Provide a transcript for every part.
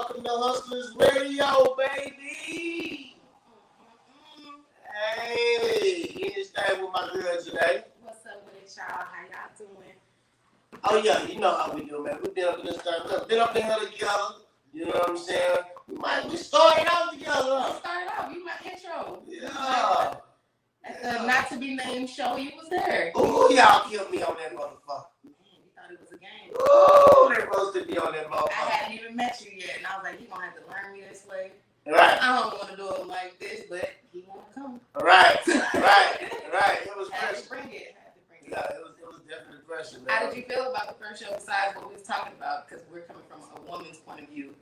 welcome to Hustlers Radio, baby. Hey, in this thing with my girl today. What's up with it, y'all? How y'all doing? Oh yeah, you know how we do, man. We've been up in this thing, been up in here together. You know what I'm saying? We started out together. We started out. You my intro. Yeah. At the not to be named show, you was there. Ooh, y'all killed me on that motherfucker. We thought it was a game. Ooh, they supposed to be on that motherfucker. I hadn't even met you yet, and I was like, you gonna have to learn me this way. Right. I don't want to do it like this, but he won't come. Right. It was Had pressure. to bring it. Yeah, it was definitely pressure, man. How did you feel about the first show besides what we was talking about? Because we're coming from a woman's point of view,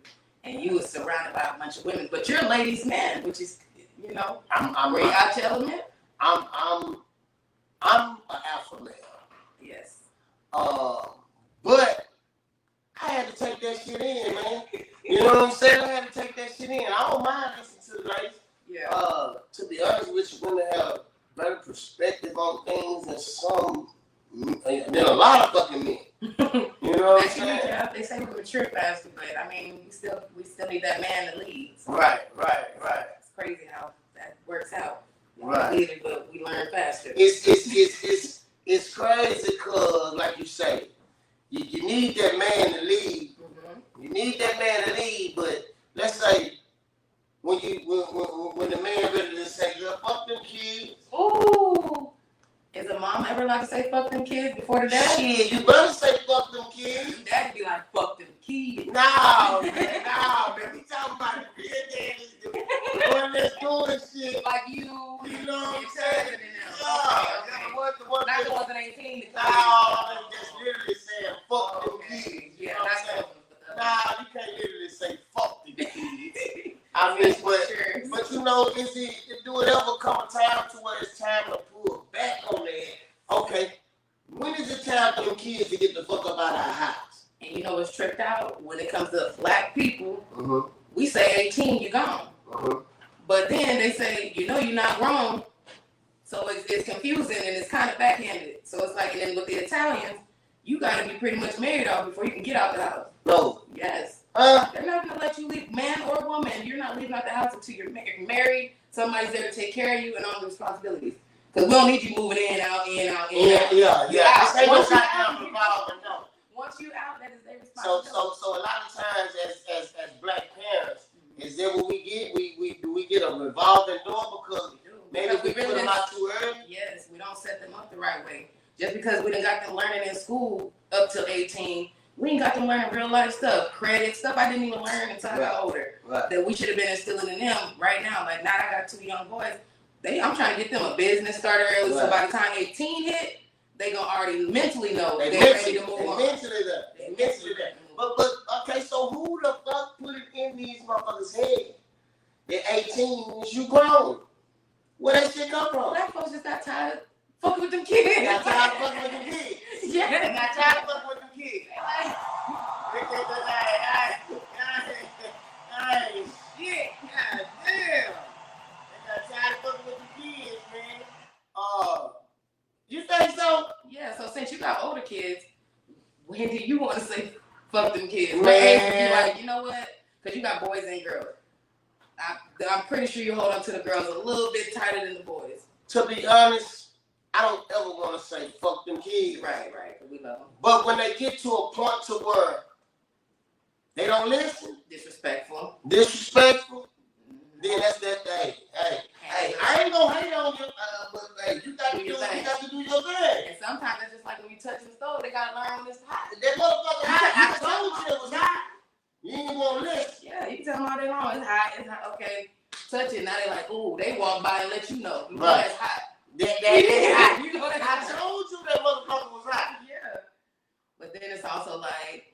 and you was surrounded by a bunch of women, but you're a ladies' man, which is, you know, I'm bring out your element. I'm an alpha male. Yes. But I had to take that shit in, man. You know what I'm saying? I had to take that shit in. I don't mind listening to the ladies. Yeah. To be honest with you, women have better perspective on things than a lot of fucking men. You know what I'm saying? Yeah, they say we mature faster, but I mean, we still need that man to lead. So Right. It's crazy how that works out. Right. We lead, but we learn faster. It's crazy because, like you say, you need that man to lead. Mm-hmm. You need that man to lead, but let's say when the man ready to say, "Girl, fuck them kids." Ooh. Is a mom ever allowed to say fuck them kids before the dad? Shit, you better say fuck them kids. Dad'd be like, fuck them kids. No, man. We talking about the real daddies, the one that's doing shit. Like you. You know what I'm saying? Okay. What the one Not that the ones that ain't 18. no, that's literally saying fuck them kids. Yeah, You know what I'm that's saying? what Nah, you can't literally say fuck the kids. I mean, but you know, do it ever come a time to where it's time to pull back on that? Okay, when is it time for them kids to get the fuck up out of our house? And you know what's tripped out? When it comes to black people, Mm-hmm. we say 18, you're gone. Mm-hmm. But then they say, you know, you're not grown. So it's confusing and it's kind of backhanded. So it's like, and then with the Italians, you got to be pretty much married off before you can get out the house. No. Yes. They're not going to let you leave, man or woman. You're not leaving out the house until you're married. Somebody's there to take care of you and all the responsibilities. Because we don't need you moving in, out. Yeah. Once you out, that is their responsibility. So a lot of times as black parents, is that what we get? We get a revolving door because maybe we put them out too early? Yes, we don't set them up the right way. Just because we done got them learning in school up till 18, we ain't got them learning real life stuff, credit stuff I didn't even learn until I got older. Right. That we should have been instilling in them right now. Like now I got two young boys. I'm trying to get them a business starter early, so by the time 18 hit, they gonna already mentally know they're ready to move on. Mentally that. But okay, so who the fuck put it in these motherfuckers' head? That 18 means you grown. Where that shit come from? Black folks just got tired of fucking with them kids. Got tired of fucking with them kids. Yeah, got tired of fucking with them kids. Hey, shit, god damn. They got tired of fucking with them kids, man. You think so? Yeah, so since you got older kids, when do you want to say fuck them kids? Man. You like, you know what? Because you got boys and girls. I'm pretty sure you hold on to the girls a little bit tighter than the boys. To be honest, I don't ever want to say fuck them kids. Right. We love them. But when they get to a point to where they don't listen, Disrespectful. then that's that thing. Hey, I ain't gonna hate on you, but hey, you got to do your thing. And sometimes it's just like when you touch the stove, they gotta learn when it's hot. That motherfucker hot. I told you it was hot. You ain't gonna listen. Yeah, you can tell them all day long. It's hot. Okay, touch it. Now they like, ooh, they walk by and let you know. You know Right. that's hot. That's hot. You know that's I hot. told you that motherfucker was hot. Yeah. But then it's also like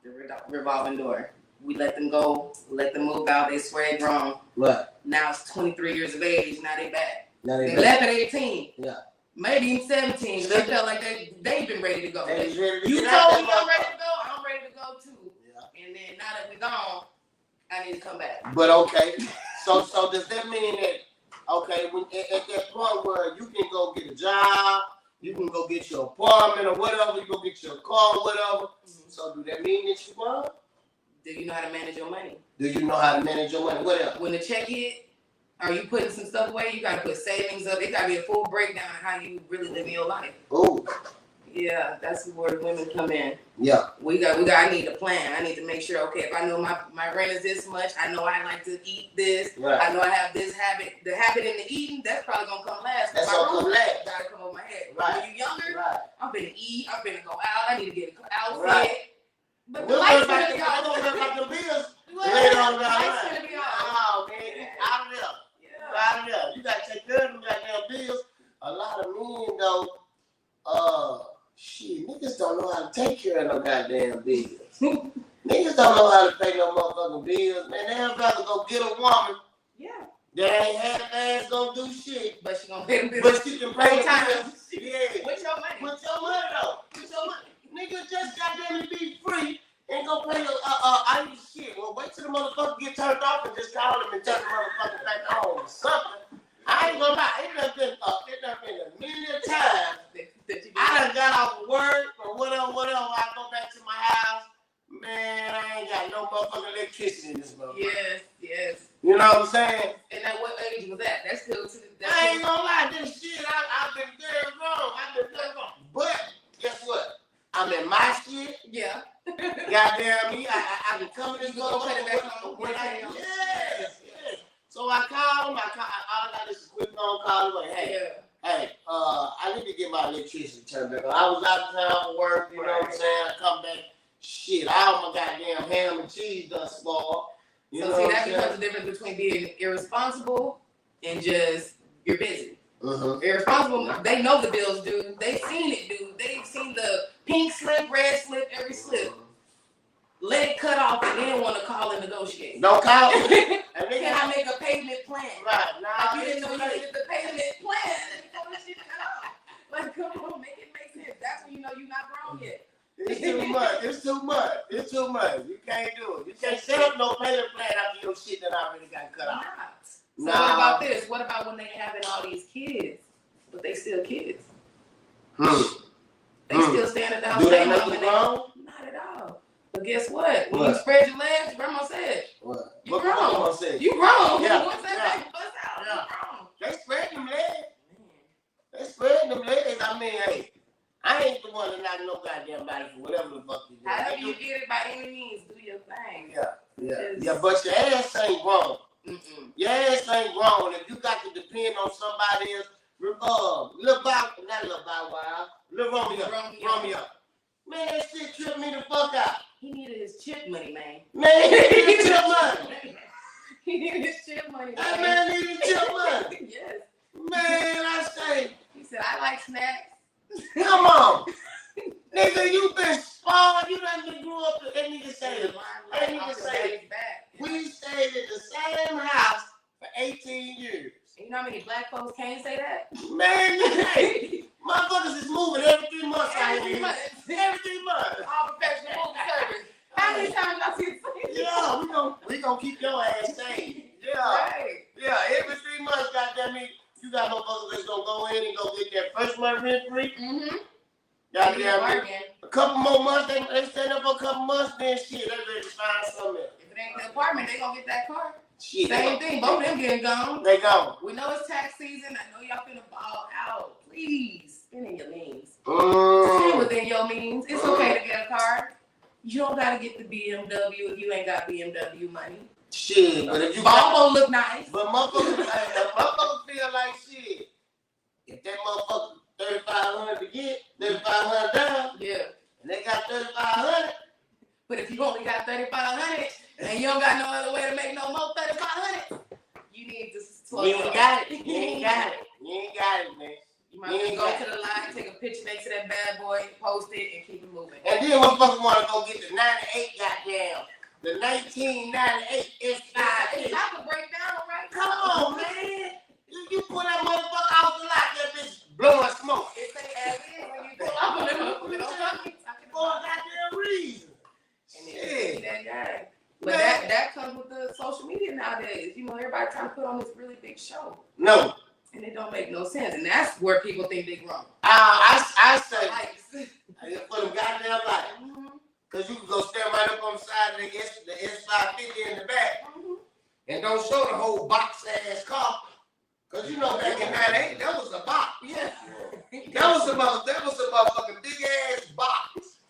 the revolving door. We let them go, let them move out. They swear they grown. Right. Now it's 23 years of age. Now they back. Now They left at 18. Yeah. Maybe even 17. They felt like they've been ready to go. They was ready to You get told out me that I'm ready to go. I'm ready to go too. Yeah. And then now that we're gone, I need to come back. But okay, so does that mean that when at that point where you can go get a job, you can go get your apartment or whatever, you go get your car or whatever. Mm-hmm. So do that mean that you won? Do you know how to manage your money? Do you know how to manage your money? What else? When the check hit, are you putting some stuff away? You got to put savings up. It got to be a full breakdown of how you really live your life. Oh. Yeah, that's where women come in. Yeah. I need a plan. I need to make sure, okay, if I know my rent is this much, I know I like to eat this. Right. I know I have this habit. The habit in the eating, that's probably going to come last. That's going to come last. Got to come over my head. Right. When you're younger, right. I'm finna eat. I'm finna go out. I need to get an outfit. Right. But the lights finna be off. off. About the bills. Later on down the line. Finna be off. Oh, man. Out of there. Yeah. Out of there. You got to take care of them goddamn bills. A lot of men, though, shit, niggas don't know how to take care of no goddamn bills. Niggas don't know how to pay no motherfucking bills. Man, they'd rather go get a woman. Yeah. That ain't half-ass gonna do shit. But she gonna pay the bills. But she can pay the bills. Yeah. With your money. With your money, though. With your money. Nigga just goddamn be free and go pay I need shit. Well, wait till the motherfucker get turned off and just call him and turn the motherfucker back on or something. I ain't gonna lie. It done been a million times. I done got off of work or whatever. I go back to my house. Man, I ain't got no motherfucking electricity in this motherfucker. Yes. You know what I'm saying? And at what age was that? That's still I ain't gonna lie. This shit, I've been very wrong. But guess what? I'm in my shit. Yeah. Goddamn me. I been coming this motherfucker. Yes. So I call him. All I got is a quick phone call. Like, hey, I need to get my electricity turned back on. I was out of town for work, you know what I'm saying? I come back, shit, all my goddamn ham and cheese done spoiled. So see, that becomes the difference between being irresponsible and just, you're busy. Irresponsible, they know the bills due. They've seen it due. They've seen the pink slip, red slip, every slip. Let it cut off and then want to call and negotiate. Don't call. Can I make a payment plan? Right. Nah, like you didn't know you did the payment plan. Like, come on, make it make sense. That's when you know you're not grown yet. It's too much. You can't do it. You can't set up no payment plan after your shit that already got cut off. So what about this? What about when they having all these kids, but they still kids? They still standing down. Do they nothing wrong? Not at all. But guess what? When you spread your legs, grandma said, what? You grown. You grown. Yeah. Once that thing bust out, you grown. They spread them legs. I mean, hey, I ain't the one to knock no goddamn body for whatever the fuck you do. However you get it by any means, do your thing. Yeah, but your ass ain't grown. Your ass ain't grown. If you got to depend on somebody else, Lil Romeo. Man, that shit tripped me the fuck out. He needed his chip money, man. Man, he needed his chip money. He needed his chip money. That man needed his chip money. Yes. Man, I say. He said, I like snacks. Come on. Nigga, you been spoiled. You done been grew up. That nigga say, we stayed in the same house for 18 years. You know how many black folks can't say that? Man, hey, motherfuckers is moving every 3 months. Every 3 months. Every 3 months. All professional moving service. How many times y'all see it? Yeah, we gonna keep your ass safe. Yeah. Right. Yeah, every 3 months, goddamn it, you got motherfuckers that's gonna go in and go get that first month rent free. Goddamn it. A couple more months, they stay up for a couple months, then shit, they ready to find something else. If it ain't the apartment, they gonna get that car. Shit. Same thing, both of them getting gone. They gone. We know it's tax season. I know y'all finna ball out. Please, spend in your means. Stay within your means. It's okay to get a car. You don't gotta get the BMW if you ain't got BMW money. Shit, but if you Volvo look nice. But motherfuckers feel like shit. If that motherfucker 3,500 to get, 3,500 down. Yeah. And they got 3,500. But if you only got 3,500 and you don't got no other way to make no more 3,500, you need to slow You ain't got it. You ain't got it, man. You might as well go to the line, take a picture next to that bad boy, post it, and keep it moving. And then motherfuckers want to go get the 98 goddamn. The 1998 S5. It's not to break down, right? Come on, man. You pull that motherfucker off the lot, that bitch blowing smoke. It say as is when you pull up on it. For a goddamn reason. Shit. That guy. But that comes with the social media nowadays. You know, everybody trying to put on this really big show. No. And it don't make no sense. And that's where people think they grown. I say, for them goddamn life. Cause you can go stand right up on the side of the S550 in the back, and don't show the whole box ass car. Cause you know back in '98 that was a box. Yeah. That was a motherfucking big ass box.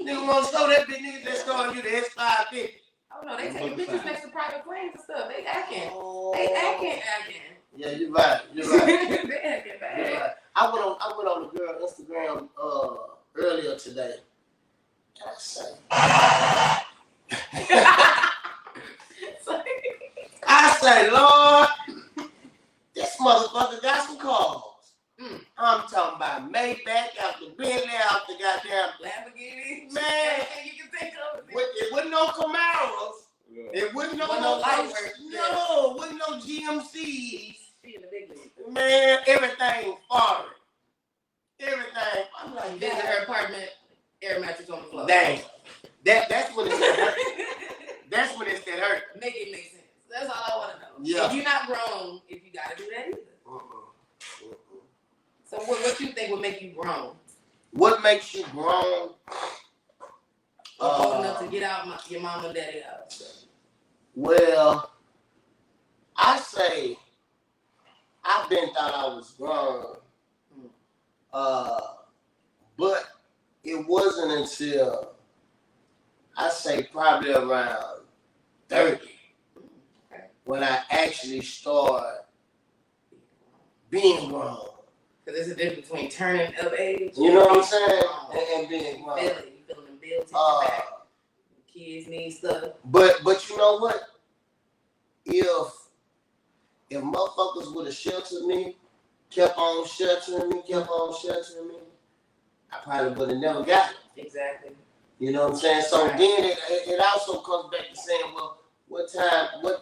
Nigga wanna show that big nigga that's showing you the S550. Oh no, they taking pictures next to private planes and stuff. They acting. They acting. Yeah, you're right. They acting bad. You're right. I went on the girl Instagram earlier today. And I say, Lord, this motherfucker got some cars. I'm talking about Maybach out the Bentley, out the goddamn Lamborghini. Man, you can think of it. It wasn't no Camaros. Yeah. It wasn't no light work. No, it wasn't no GMCs. She in the big league. Man, everything foreign. Everything. I'm like, visit her apartment, air mattress on the floor. Dang. That's when it hurt. That's when it hurt. Make it make sense. That's all I want to know. Yeah. If you're not grown, if you gotta do that either. So what you think would make you grown? What makes you grown? Old enough to get out your mom and daddy house. Well, I say I've been thought I was grown. But it wasn't until I say probably around 30 when I actually started being grown. Because there's a difference between turning of age. You know what I'm saying? And being grown. You feeling them bills hit your back. Kids need stuff. But you know what? If motherfuckers would have sheltered me, kept on sheltering me, I probably would have never got it. Exactly. You know what I'm saying? So then it also comes back to saying, well, what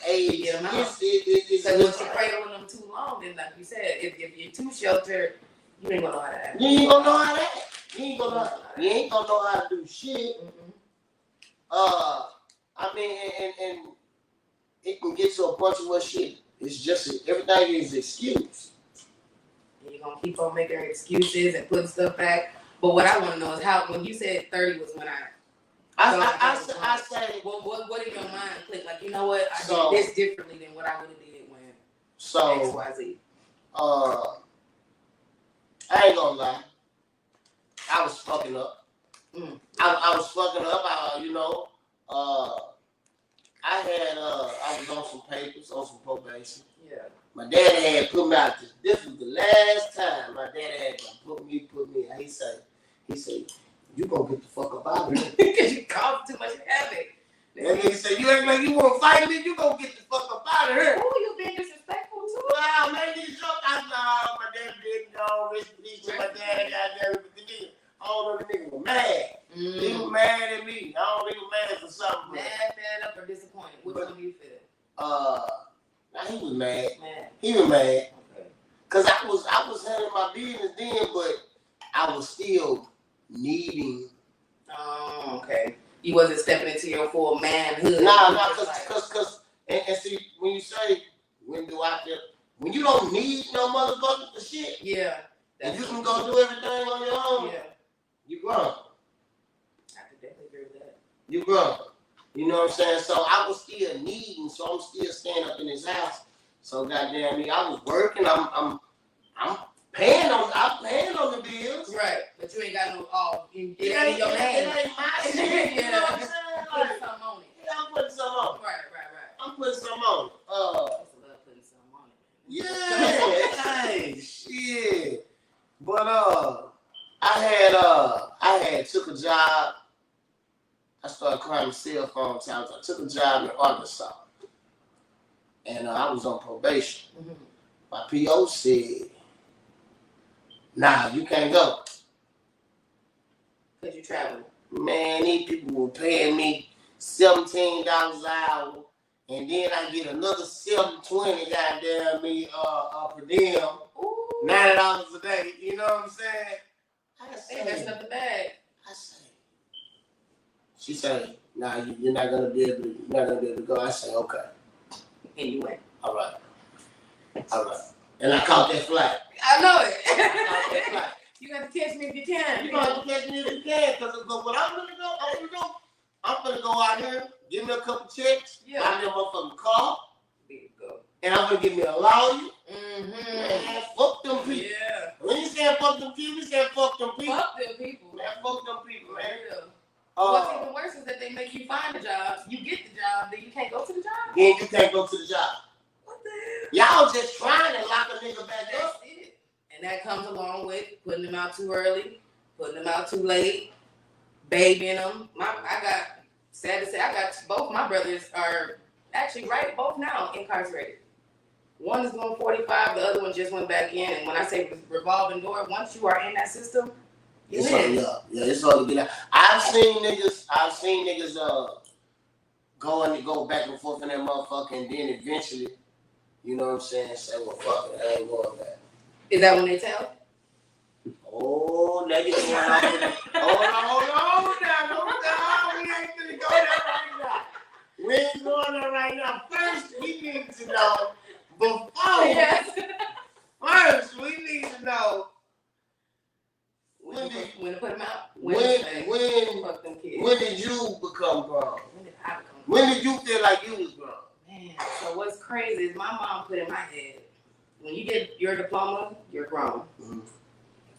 age is it? Because once you cradling them too long, then like you said, if you're too sheltered, you ain't gonna know how to act. You ain't gonna know how to act. You ain't gonna know how to do shit. I mean, and it can get to a bunch of what shit. It's just everything is excuse. And you're gonna keep on making excuses and putting stuff back. But what I want to know is how, when you said 30 was when I say, well, what in your mind click? Like, you know what? I did this differently than what I would have did when XYZ. I ain't gonna lie. I was fucking up. I was fucking up. I was on some papers, on some probation. Yeah. My daddy had put me out. This was the last time my daddy had put me. He said, you gonna get the fuck up out of here. Because you caused too much havoc. And he said, you act like you wanna fight me, you gonna get the fuck up out of here. Oh, you being disrespectful too? Wow, man, you joke. My dad didn't know. My dad got there. All of the niggas were mad. He was mad at me. I don't think he was mad for something. Mad, fed up, or disappointed? Which one do you feel? Nah, he was mad. He was mad. Okay. Cause I was handling my business then, but I was still needing. Oh, okay. You wasn't stepping into your full manhood. Nah, cause see, when you say, when you don't need no motherfucker for shit. Yeah. And you can go do everything on your own. Yeah. You grown. I could definitely agree with that. You grown. You know what I'm saying? So I was still needing, so I'm still staying up in his house. So goddamn me, I was working. I'm paying on the bills. Right, but you ain't got no it ain't my shit. You know what I'm saying? Putting something on it. Yeah, I'm putting something on it. Right. I'm putting something on it. I love putting something on Yeah. it. Hey, shit. But I had took a job. I started climbing cell phone towers. I took a job in Arkansas, and I was on probation. My PO said, "Nah, you can't go." Cause you traveling. Man, these people were paying me $17 an hour, and then I get another $7.20 goddamn me per diem. $90 a day. You know what I'm saying? They messed up the bag. I say. She said, "Nah, you're not gonna be able to go." I said, "Okay." And you went. All right. And I caught that flight. I know it. I caught that flight. You got to catch me if you can. You got to catch me if you can. Because what I'm going to do, I'm going to go out here, give me a couple checks, buy me a motherfucking car, and I'm going to give me a lawyer. Man, fuck them people. Yeah. When you say fuck them people, you say fuck them people. Fuck them people. Man, fuck them people, man. What's even worse is that they make you find a job, you get the job, then you can't go to the job. Yeah, you can't go to the job. What the hell? Y'all just trying to lock a nigga back up. It. And that comes along with putting them out too early, putting them out too late, babying them. Sad to say, I got both my brothers are actually both now incarcerated. One is doing 45, the other one just went back in. And when I say revolving door, once you are in that system, it's hard to get out. I've seen niggas go back and forth in that motherfucker, and then eventually, you know what I'm saying, say, well, fuck it, I ain't going back. Is that when they tell? Oh, now you going off with it. Hold on, we ain't gonna go there right now. We ain't going there right now. First, we need to know, first, we need to know, when to put them out? When did you become grown? When did I become grown? When did you feel like you was grown? Man, so what's crazy is my mom put in my head, when you get your diploma, you're grown. Mm-hmm.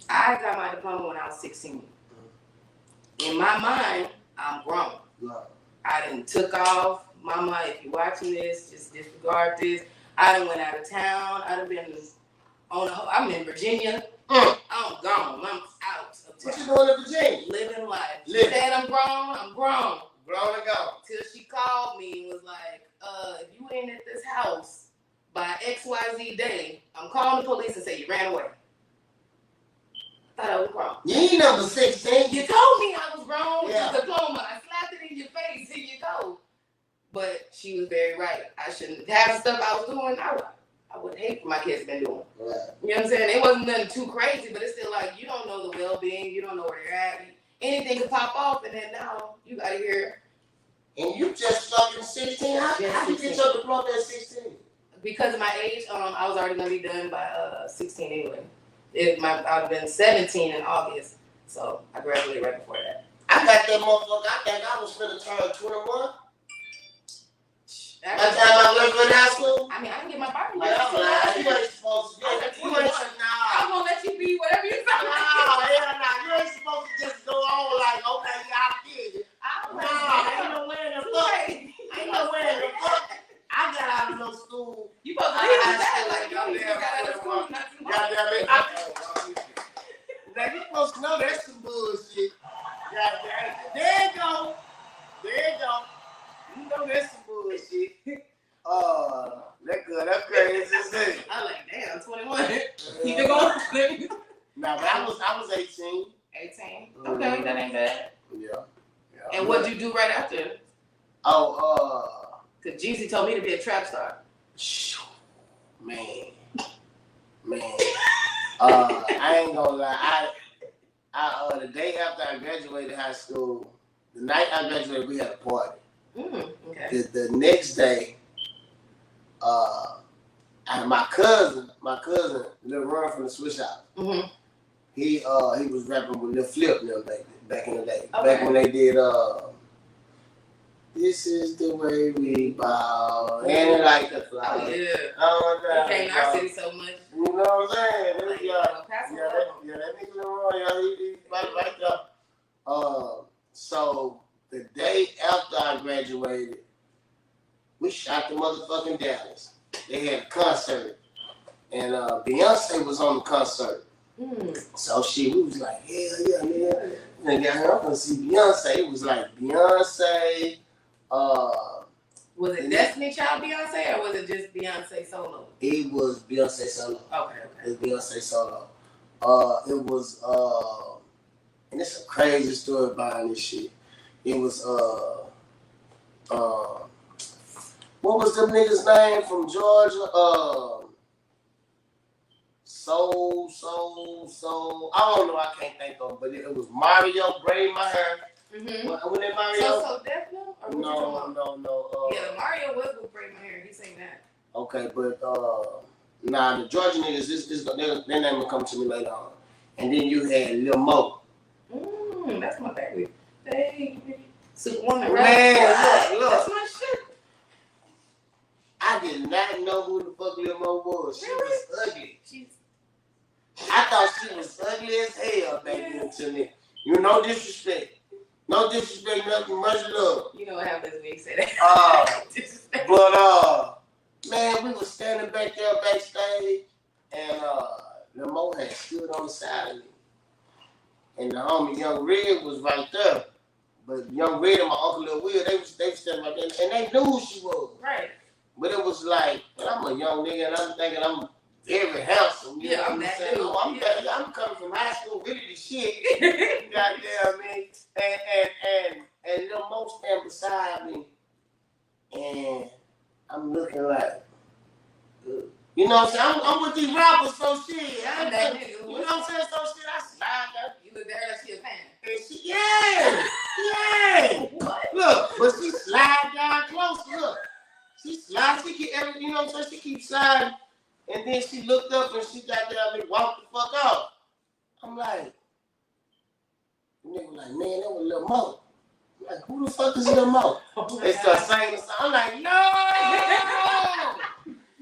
I got my diploma when I was 16. Mm-hmm. In my mind, I'm grown. Right. I done took off. Mama, if you're watching this, just disregard this. I done went out of town. I done been I'm in Virginia. I'm gone. I'm out of town. What you doing in Virginia? Living life. She said I'm grown. I'm grown. Grown and gone. Till she called me and was like, if you ain't at this house by XYZ day, I'm calling the police and say you ran away. I thought I was grown. You ain't number 16. You told me I was grown with the diploma. I slapped it in your face. Here you go. But she was very right. I shouldn't have the stuff I was doing. I would hate for my kids been doing. Right. You know what I'm saying? It wasn't nothing too crazy, but it's still like you don't know the well-being. You don't know where they're at. Anything could pop off, and then now you got to hear. And you just fucking 16? How you get your diploma at 16? Because of my age, I was already going to be done by 16 anyway. I would have been 17 in August, so I graduated right before that. I got that motherfucker. I think I was finna turn 21. By the time I graduated high school. I mean, I can get my party. You ain't supposed to. I I'm gonna let you be whatever you say. No, hell no. You ain't supposed to just go on like, okay, y'all did it. Ain't no way in the fuck. Ain't no way in the fuck. I got out of no school. You supposed to leave that like, yo, you got out of school. Goddamn it. Now, you supposed to know that's some bullshit. Goddamn. There you go. You know that's some bullshit. That good. That's crazy. I like, damn, 21. Keep it going. Nah, but I was 18. 18? Okay, that ain't bad. Yeah. And what'd you do right after? Because Jeezy told me to be a trap star. Man. I ain't gonna lie. The day after I graduated high school, the night I graduated, we had a party. Okay. The next day, my cousin, Lil Ron from the Swish House, he was rapping with Lil Flip back in the day. Okay. Back when they did This Is the Way We Ball, and like the fly. Oh yeah. It came to our city so much. You know what I'm saying? That nigga Lil Ron, he's right there. So the day after I graduated, we shot the motherfucking Dallas. They had a concert, and Beyonce was on the concert. So we was like, hell yeah, man. And got her up and see Beyonce. It was like Beyonce. Was it Destiny Child Beyonce, or was it just Beyonce solo? It was Beyonce solo. Okay. It was Beyonce solo. It was, and it's a crazy story behind this shit. It was, what was them niggas' name from Georgia? I don't know, I can't think of, but it was Mario, braid my hair. When they Mario? So Defno? No. Yeah, Mario was with braid my hair. He sang that. Okay, but the Georgia niggas, their name will come to me later on. and then you had Lil Mo. That's my favorite. Baby. Superwoman, right? Man, look. That's my shit. I did not know who the fuck Lil Mo was. She really? was ugly. I thought she was ugly as hell back then to me. You know, no disrespect. No disrespect, nothing, much love. You know what happens when you say that. But man, we was standing back there backstage, and Lil Mo had stood on the side of me. And the homie Young Red was right there. But Young Red and my Uncle Lil Will, they standing right there, and they knew who she was. Right. But it was like, I'm a young nigga, and I'm thinking I'm very handsome. You know I'm what that saying? dude. I'm coming from high school, really the shit. Goddamn, man. And Lil Mo stand beside me, and I'm looking like, you know what I'm saying? I'm with these rappers, so shit. I'm that nigga. You know what I'm saying? So shit, I slide down. You look there, that's your fan. And she, yeah. What? Look, but she slide down close. Look, she slide. She keep, you know what I'm saying? She keeps sliding, and then she looked up and she got down and walked the fuck off. I'm like, the nigga like, man, that was Lil Mo. I'm like, who the fuck is Lil Mo? They start singing the song. I'm like, no.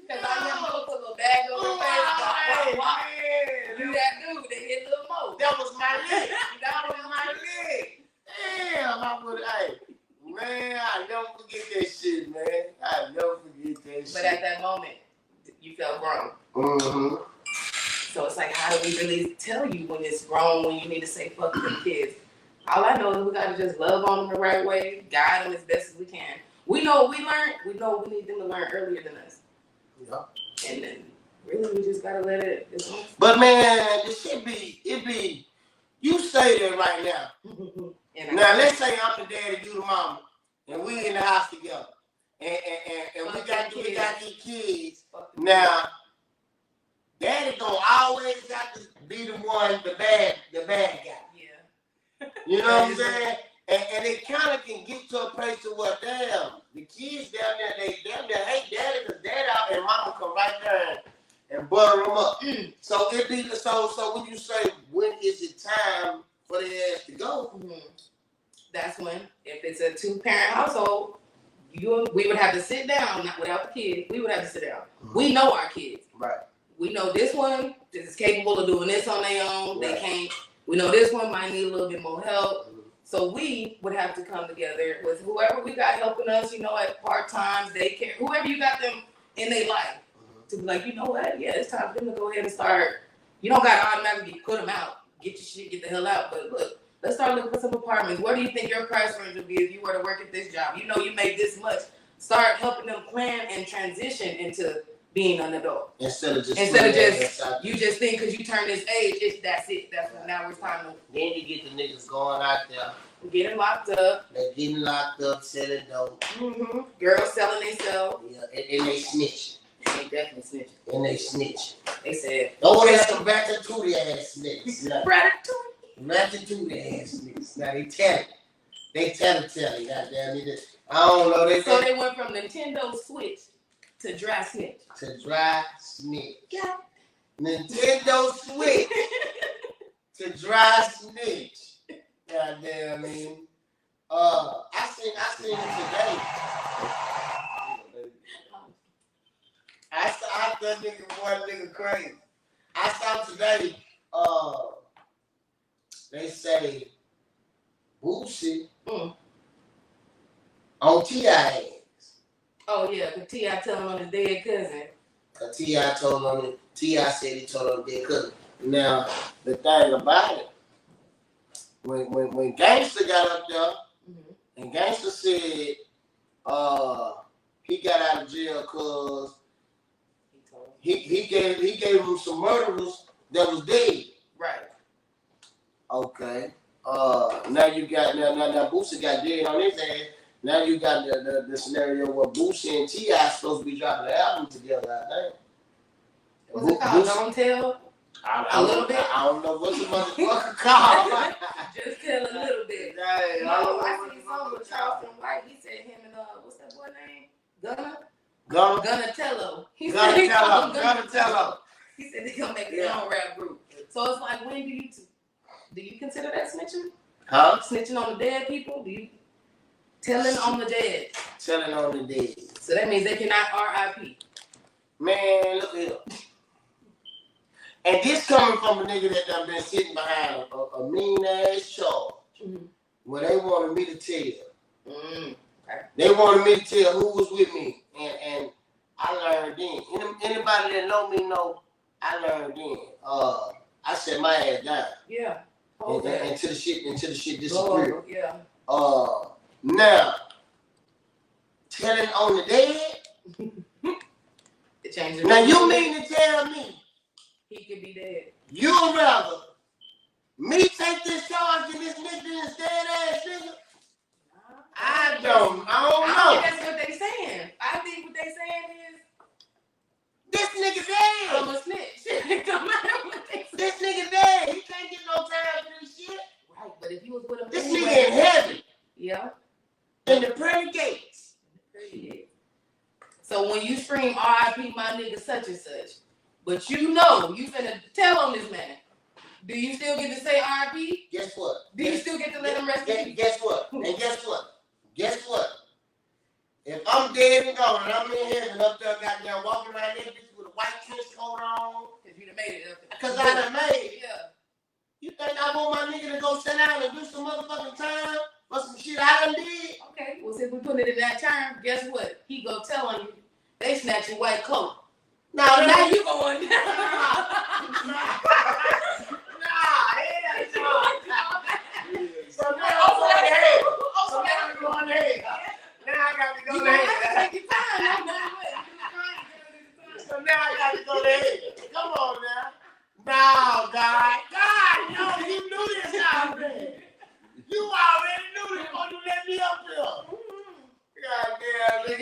Because I never put a little bag on her face. You that dude, they hit Lil Mo. That was my leg. That was my leg. Damn, I would, man, I never forget that shit, man. I never forget that shit. But at that moment, you felt grown. Mm-hmm. So it's like, how do we really tell you when it's grown, when you need to say fuck to them kids? All I know is we gotta just love on them the right way, guide them as best as we can. We know what we learned. We know we need them to learn earlier than us. Yeah. And then really we just gotta let it. But man, this shit be. You say that right now. Now let's say I'm the daddy, you the mama, and we in the house together, and we got these kids. Now, daddy gonna always have to be the one, the bad guy. Yeah. You know what I'm saying? And it kind of can get to a place to where, damn, the kids down there, they damn near hate daddy because daddy out and mama come right there and butter them up. So it be so when you say when is it time for the ass to go? That's when, if it's a 2-parent household, we would have to sit down, not without the kids. We would have to sit down. We know our kids. Right. We know this one is capable of doing this on their own. Right. They can't. We know this one might need a little bit more help. So we would have to come together with whoever we got helping us, you know, at part-time, daycare, whoever you got them in their life. To be like, you know what? Yeah, it's time for them to go ahead and start. You don't got to automatically put them out. Get your shit, get the hell out. But look, let's start looking for some apartments. Where do you think your price range would be if you were to work at this job? You know you make this much. Start helping them plan and transition into being an adult. Instead of just you just think because you turn this age, that's it. That's when now it's time to. Then you get the niggas going out there. Getting locked up. They're getting locked up, selling dope. Girls selling themselves. Yeah, and they snitch. They definitely snitch. And they snitch. They said. Oh, that's some ratatouille ass niggas. Ratatouille. Ratatouille ass niggas. Now they tell it. They tell it, goddamn it. I don't know. So they went from Nintendo Switch to dry snitch. To dry snitch. Yeah. Nintendo Switch to dry snitch. Goddamn, man. I seen it today. I saw that nigga crazy. I saw today, they say Boosie on T.I. ass. Oh yeah, but T.I. telling on his dead cousin. T.I. said he told on his dead cousin. Now, the thing about it, when Gangsta got up there, and Gangsta said he got out of jail because he gave him some murderers that was dead. Right. Okay. Now you got now Boosie got dead on his ass. Now you got the scenario where Boosie and T.I. supposed to be dropping the album together, I think. What's it called? Don't tell? A little bit? I don't know what the motherfucker called. Just tell a little bit. Hey, I seen something with Charleston White. He said him and what's that boy name? Gunatello. He said they gonna make their own rap group. So it's like, when do you consider that snitching? Huh? Snitching on the dead people? Do you telling on the dead? Telling on the dead. So that means they cannot RIP. Man, look here. And this coming from a nigga that done been sitting behind a mean ass charge. Where they wanted me to tell. Okay. They wanted me to tell who was with me. And I learned then. Anybody that know me know I learned then. I set my ass down. Yeah. Until the shit disappeared. Yeah. Now, telling on the dead. It changes. Now you mean to tell me he could be dead? You'd rather me take this charge than this nigga this dead ass nigga? I don't know. I think that's what they saying. I think what they saying is this nigga dead. I'm a snitch. This nigga dead. He can't get no time for this shit. Right, but if he was with him, this nigga in heaven. Yeah. In the pearly gates. So when you scream RIP my nigga such and such, but you know you finna tell on this man, do you still get to say RIP? Guess what? Do you still get to let him rest in peace? Guess what? And guess what? Guess what? If I'm dead and gone and I'm in heaven up there goddamn walking around there with a white trench coat on. Because you done made it up there. Because I done made it. Yeah. You think I want my nigga to go sit down and do some motherfucking time for some shit I done did? Okay, well since we putting it in that term, guess what? He go tell on you, they snatch your white coat. Now you going So now I'm going to hell. So now I'm going to hell. Now I got to go to hell. Take your time. So now I got to go to hell. Come on now. No, God, no, you knew this already. You already knew this before you let me up here. God damn,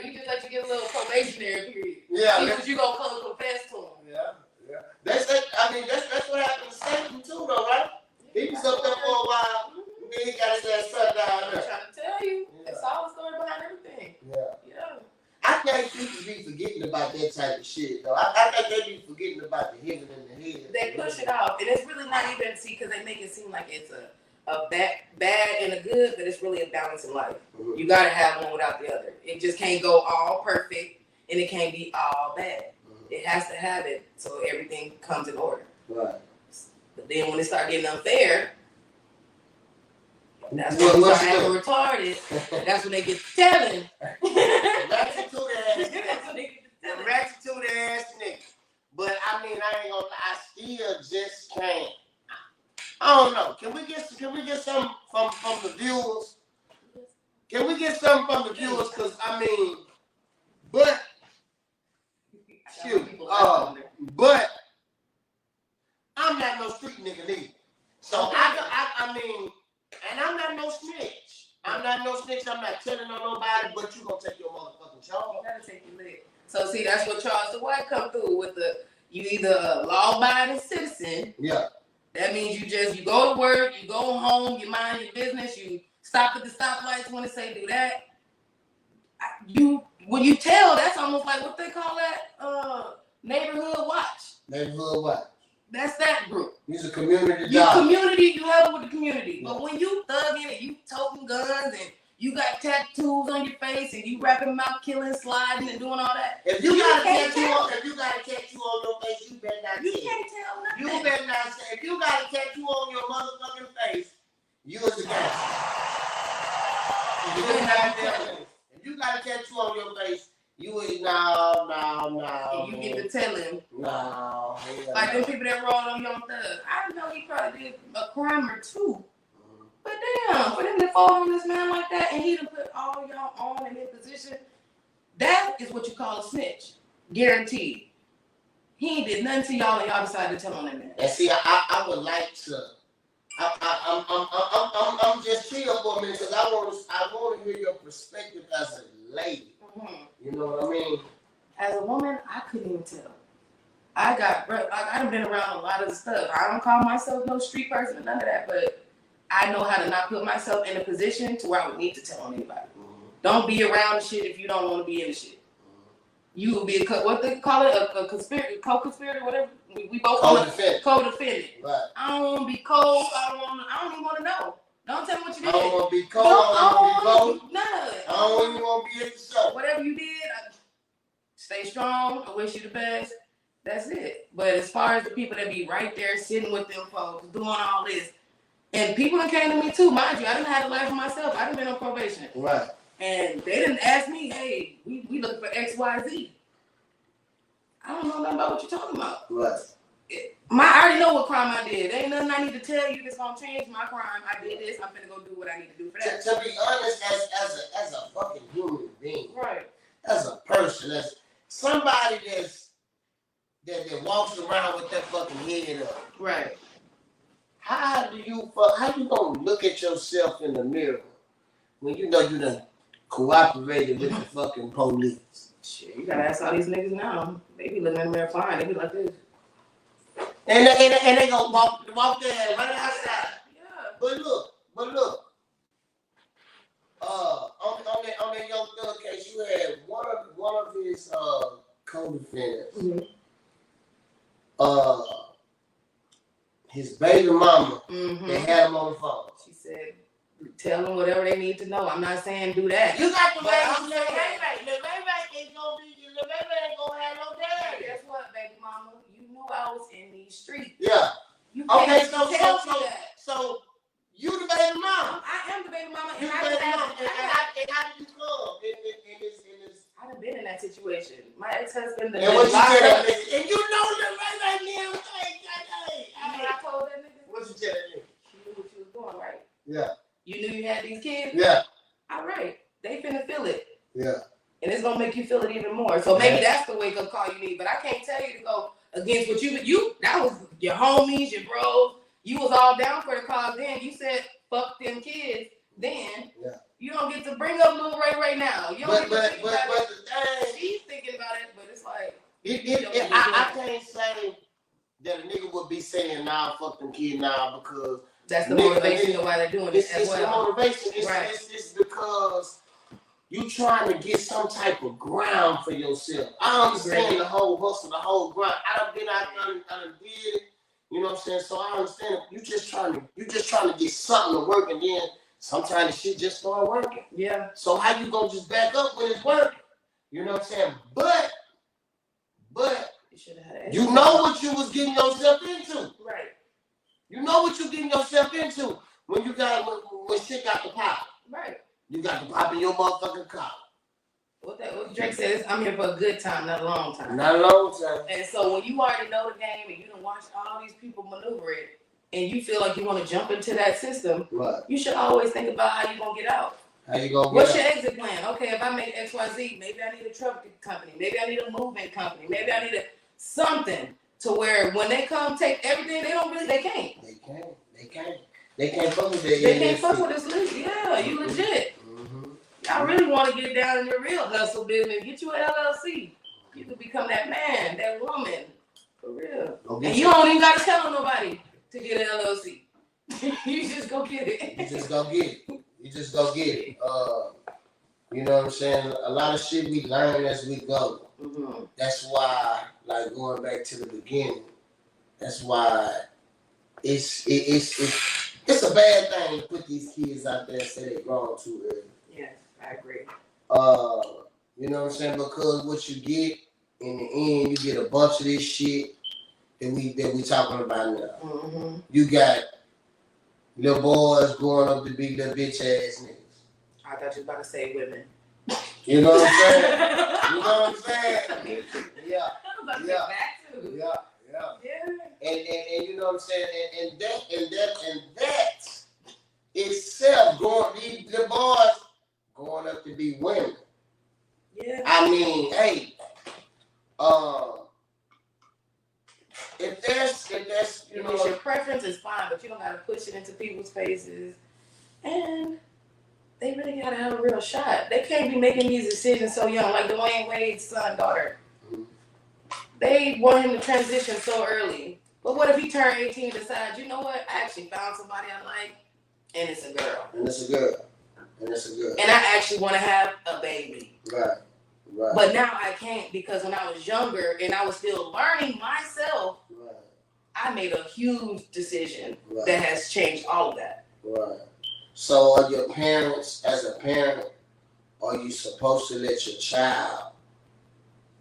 He just let you get a little probationary period. Yeah. Because you gonna come confess to him. Yeah. That's what happened to Satan too, though, right? He was up there for a while. Then he got his ass shut down I'm there. trying to tell you, it's all the story behind everything. Yeah. I think people be forgetting about that type of shit, though. I think they be forgetting about the heaven and the head. They push it off, and it's really not even because they make it seem like it's a bad and a good, but it's really a balance in life. Mm-hmm. You gotta have one without the other. It just can't go all perfect, and it can't be all bad. Mm-hmm. It has to have it so everything comes in order. Right. But then when it start getting unfair, that's when they start acting retarded. That's when they get telling. Ratchet ass nigga. But I mean, I ain't gonna lie, I still just can't. I don't know. Can we get some from the viewers? Can we get some from the viewers? Cause I mean, but but I'm not no street nigga neither. So I mean, and I'm not no snitch. I'm not telling on nobody, but you gonna take your motherfucking charge. You gotta take your leg. So see, that's what Charles the White come through with you either a law-abiding citizen. Yeah. That means you go to work, you go home, you mind your business, you stop at the stoplights when they say do that. When you tell, that's almost like what they call that, neighborhood watch. Neighborhood watch. That's that group. He's a community job. You community, you help with the community. Yeah. But when you thugging and you toting guns and you got tattoos on your face and you rapping mouth killing, sliding and doing all that. If you got a tattoo on your face, you better not say. You can't tell nothing. You better not say. If you got a tattoo on your motherfucking face, you is a gangster. If you got a tattoo on your face, you is no. And you get to tell him. No. Like them people that roll on Young Thug. I know he probably did a crime or two. But damn, for them to fall on this man like that and he to put all y'all on in his position, that is what you call a snitch. Guaranteed. He ain't did nothing to y'all and y'all decided to tell on that man. And see, I would like to. I'm just chill for a minute because I want to hear your perspective as a lady. Mm-hmm. You know what I mean? As a woman, I couldn't even tell. I done been around a lot of the stuff. I don't call myself no street person or none of that, but I know how to not put myself in a position to where I would need to tell on anybody. Mm-hmm. Don't be around the shit if you don't want to be in the shit. you will be what they call it, a co-conspirator, whatever. We both co-defendant. Right. I don't want to be cold. I don't even want to know. Don't tell me what you did. I don't want to be cold. I don't want to be cold. None. I don't even want to be at the show. Whatever you did, stay strong. I wish you the best. That's it. But as far as the people that be right there sitting with them folks doing all this, and people that came to me too, mind you, I didn't have a life for myself. I didn't been on probation. Right. And they didn't ask me, hey, we looking for XYZ. I don't know nothing about what you're talking about. Right. I already know what crime I did. There ain't nothing I need to tell you that's gonna change my crime. I did this. I'm gonna go do what I need to do for that. To be honest, as a fucking human being, right? As a person, as somebody that walks around with that fucking head up, right? How you gonna look at yourself in the mirror when you know you done cooperated with the fucking police? Shit, you gotta ask all these niggas now. They be looking in the mirror fine. They be like this. And they gonna walk there right outside. Yeah. But look. On that Young Thug case, you had one of his co-defendants. Mm-hmm. His baby mama. Mm-hmm. They had him on the phone. She said, "Tell them whatever they need to know." I'm not saying do that. You got to let him know. The baby ain't gonna have no daddy. Guess what, baby mama? You knew I was in these streets. Yeah. You okay, so you the baby mama. I am the baby mama, and how did you come in this? I done been in that situation. My ex-husband. And what you said, and you know the right I told that nigga. What you tell that nigga? She knew what she was doing, right? Yeah. You knew you had these kids? Yeah. All right. They finna feel it. Yeah. And it's gonna make you feel it even more. So maybe that's the wake up call you need. But I can't tell you to go against what you that was your homies, your bros. You was all down for the cause then. You said fuck them kids then. Yeah. You don't get to bring up Lil Ray right now. You don't get to think about it. She's thinking about it, but it's like I can't say that a nigga would be saying nah, fuck them kids now because that's the motivation of why they're doing it as well. The motivation. It's because you trying to get some type of ground for yourself. I understand the whole hustle, the whole grind. I done been out there, I done did it. You know what I'm saying? So I understand. You just trying to get something to work, and then sometimes the shit just start working. Yeah. So how you gonna just back up when it's working? You know what I'm saying? But you know what you was getting yourself into. Right. You know what you getting yourself into when shit got to pop. Right. You got to pop in your motherfucking car. What Drake says, I'm here for a good time, not a long time. Not a long time. And so when you already know the game and you done watched all these people maneuver it, and you feel like you want to jump into that system, right, you should always think about how you gonna get out. How you gonna get What's out? your exit plan? Okay, if I make XYZ, maybe I need a truck company, maybe I need a moving company, maybe I need something to where when they come take everything, they can't. They can't fuck with that. They can't fuck with this list. Yeah, you legit. I really want to get down in the real hustle business. Get you an LLC. You can become that man, that woman. For real. And you don't even got to tell nobody to get an LLC. You just go get it. You just go get it. You know what I'm saying? A lot of shit we learn as we go. Mm-hmm. That's why, like going back to the beginning, that's why it's a bad thing to put these kids out there and say they grown too early. Yes, I agree. You know what I'm saying? Because what you get in the end, you get a bunch of this shit that we talking about now. Mm-hmm. You got little boys growing up to be little bitch ass niggas. I thought you was about to say women. You know what I'm saying? You know what I'm saying? Yeah. And you know what I'm saying? And that itself the boys going up to be women. Yeah. I mean, hey, if that's you know, if your preference is fine, but you don't gotta push it into people's faces, and they really gotta have a real shot. They can't be making these decisions so young, like Dwayne Wade's son, daughter. Mm-hmm. They want him to transition so early. But what if he turned 18 and decides, you know what, I actually found somebody I like, and it's a girl. And I actually want to have a baby. Right. Right. But now I can't because when I was younger and I was still learning myself, right. I made a huge decision that has changed all of that. Right. So are your parents, as a parent, are you supposed to let your child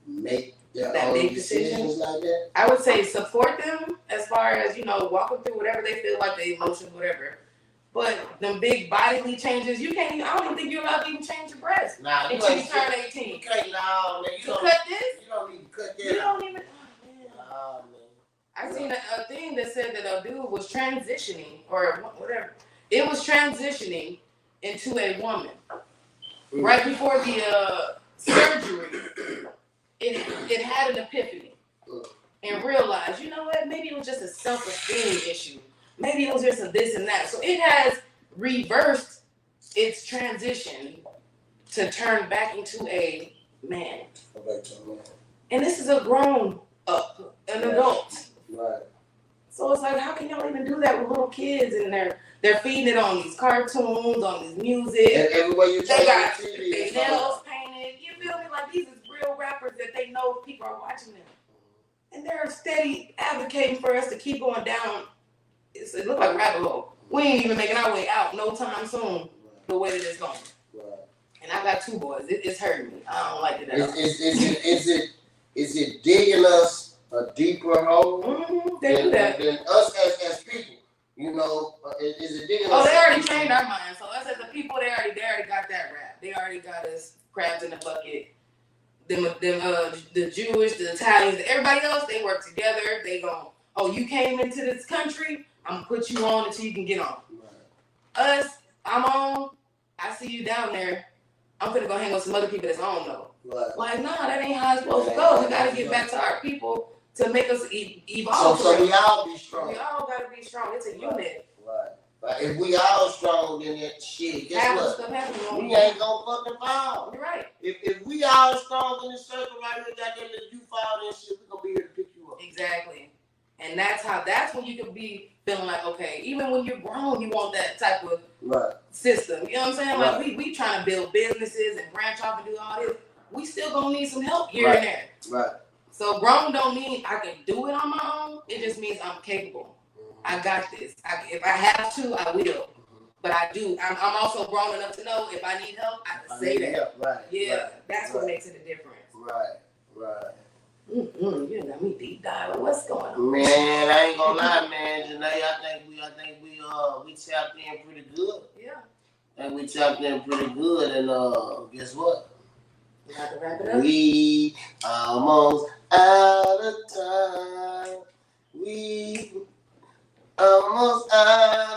make their own decisions like that? I would say support them as far as, walk them through whatever they feel like, their emotions, whatever. But them big bodily changes, you can't even, I don't even think you're allowed to even change your breast until you turn 18. You can't, no, man. You cut this? You don't need to cut that. You don't even, oh, man. I seen a thing that said that a dude was transitioning, or whatever. It was transitioning into a woman. Right before the surgery, it had an epiphany and realized, you know what, maybe it was just a self-esteem issue. Maybe it was just a this and that. So it has reversed its transition to turn back into a man. And this is a grown up, an adult. Right. So it's like, how can y'all even do that with little kids and they're feeding it on these cartoons, on this music. And everywhere you they got TV, their nails painted. You feel me? Like these is real rappers that they know people are watching them. And they're steady advocating for us to keep going down. It looks like a rabbit hole. We ain't even making our way out no time soon the way that it's going. Right. And I got two boys. It's hurting me. I don't like it at all. Is it digging us a deeper hole? Mm-hmm. They do that. Than us as people. Is it digging us? Oh, they already trained our minds. So us as the people, they already got that rap. They already got us crabs in the bucket. The Jewish, the Italians, everybody else, they work together. They go, oh, you came into this country, I'm gonna put you on until you can get on. Right. Us, I'm on. I see you down there. I'm gonna go hang with some other people that's on though. Right. Like, nah, that ain't how it's supposed to go. We gotta get back to our people to make us evolve. So we all be strong. We all gotta be strong. It's a unit. Right. But if we all strong, then that shit, guess what? We ain't gonna fucking fall. You're right. If we all strong in this circle right here, goddamn, if you fall and shit, we gonna be here to pick you up. Exactly. And that's when you can be feeling like, okay, even when you're grown, you want that type of system. You know what I'm saying? Like we trying to build businesses and branch off and do all this. We still gonna need some help here and there. Right. So grown don't mean I can do it on my own. It just means I'm capable. I got this. If I have to, I will. But I do. I'm also grown enough to know if I need help, I can say that. Right. Yeah, that's what makes it a difference. Right. You got me deep dive. What's going on? Man, I ain't gonna lie, man. Janae, I think we tapped in pretty good. Yeah. I think we tapped in pretty good, and guess what? We have to wrap it up. We almost out of time. We almost out